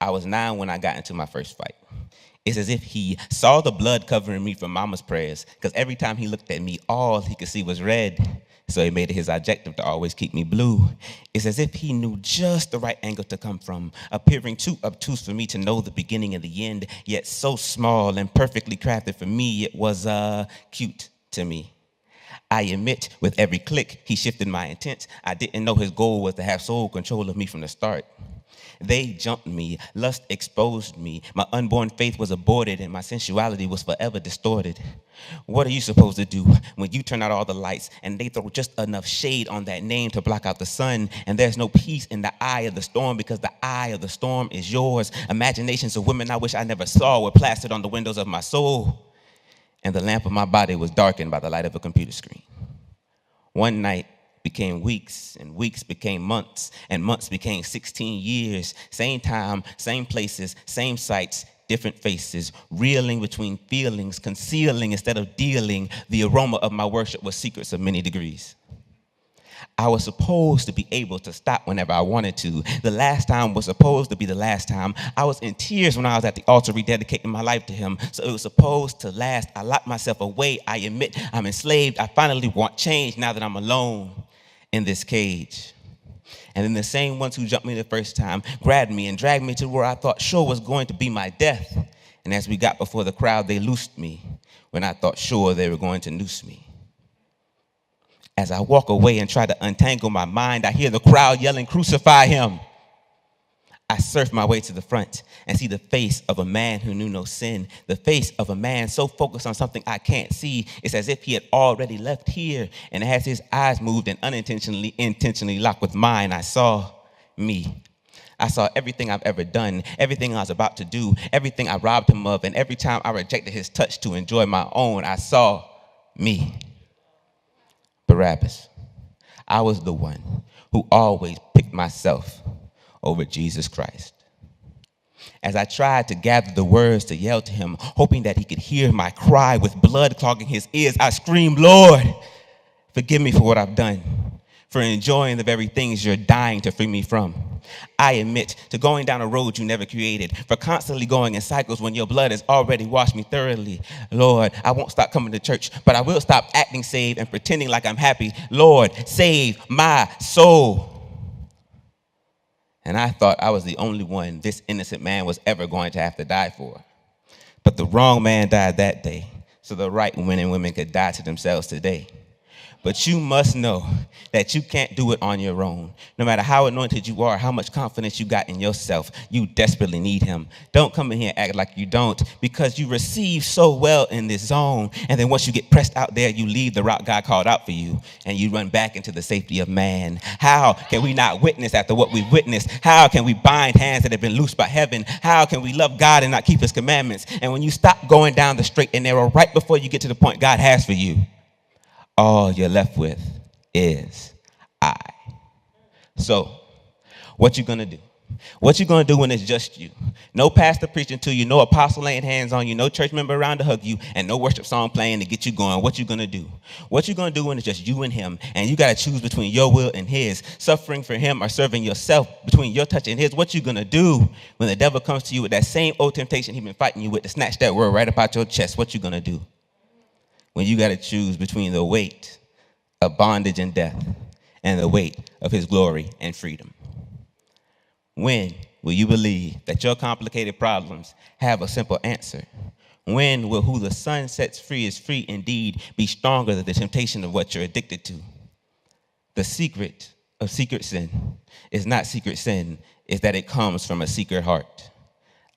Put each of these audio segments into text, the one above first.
I was 9 when I got into my first fight. It's as if he saw the blood covering me from mama's prayers, because every time he looked at me, all he could see was red. So he made it his objective to always keep me blue. It's as if he knew just the right angle to come from, appearing too obtuse for me to know the beginning and the end, yet so small and perfectly crafted for me, it was cute to me. I admit, with every click, he shifted my intent. I didn't know his goal was to have sole control of me from the start. They jumped me, lust exposed me, my unborn faith was aborted, and my sensuality was forever distorted. What are you supposed to do when you turn out all the lights and they throw just enough shade on that name to block out the sun, and there's no peace in the eye of the storm because the eye of the storm is yours? Imaginations of women I wish I never saw were plastered on the windows of my soul, and the lamp of my body was darkened by the light of a computer screen. One night became weeks, and weeks became months, and months became 16 years. Same time, same places, same sights, different faces, reeling between feelings, concealing instead of dealing. The aroma of my worship was secrets of many degrees. I was supposed to be able to stop whenever I wanted to. The last time was supposed to be the last time. I was in tears when I was at the altar rededicating my life to him, so it was supposed to last. I locked myself away. I admit I'm enslaved. I finally want change now that I'm alone in this cage. And then the same ones who jumped me the first time grabbed me and dragged me to where I thought sure was going to be my death. And as we got before the crowd, they loosed me when I thought sure they were going to noose me. As I walk away and try to untangle my mind, I hear the crowd yelling, "Crucify him." I surf my way to the front and see the face of a man who knew no sin, the face of a man so focused on something I can't see. It's as if he had already left here, and as his eyes moved and intentionally locked with mine, I saw me. I saw everything I've ever done, everything I was about to do, everything I robbed him of, and every time I rejected his touch to enjoy my own, I saw me. Barabbas. I was the one who always picked myself over Jesus Christ. As I tried to gather the words to yell to him, hoping that he could hear my cry with blood clogging his ears, I screamed, "Lord, forgive me for what I've done, for enjoying the very things you're dying to free me from. I admit to going down a road you never created, for constantly going in cycles when your blood has already washed me thoroughly. Lord, I won't stop coming to church, but I will stop acting saved and pretending like I'm happy. Lord, save my soul." And I thought I was the only one this innocent man was ever going to have to die for. But the wrong man died that day, so the right men and women could die to themselves today. But you must know that you can't do it on your own. No matter how anointed you are, how much confidence you got in yourself, you desperately need him. Don't come in here and act like you don't, because you receive so well in this zone. And then once you get pressed out there, you leave the route God called out for you, and you run back into the safety of man. How can we not witness after what we've witnessed? How can we bind hands that have been loosed by heaven? How can we love God and not keep his commandments? And when you stop going down the straight and narrow right before you get to the point God has for you, all you're left with is I. So, what you gonna do? What you gonna do when it's just you? No pastor preaching to you, no apostle laying hands on you, no church member around to hug you, and no worship song playing to get you going. What you gonna do? What you gonna do when it's just you and him, and you gotta choose between your will and his, suffering for him or serving yourself, between your touch and his? What you gonna do when the devil comes to you with that same old temptation he's been fighting you with to snatch that word right up out your chest? What you gonna do when you got to choose between the weight of bondage and death and the weight of his glory and freedom? When will you believe that your complicated problems have a simple answer? When will who the Son sets free is free indeed be stronger than the temptation of what you're addicted to? The secret of secret sin is not secret sin, it's that it comes from a secret heart.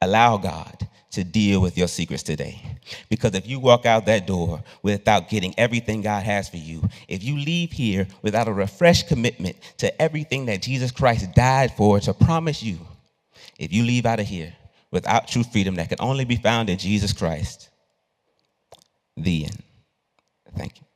Allow God to deal with your secrets today. Because if you walk out that door without getting everything God has for you, if you leave here without a refreshed commitment to everything that Jesus Christ died for to promise you, if you leave out of here without true freedom that can only be found in Jesus Christ, the end. Thank you.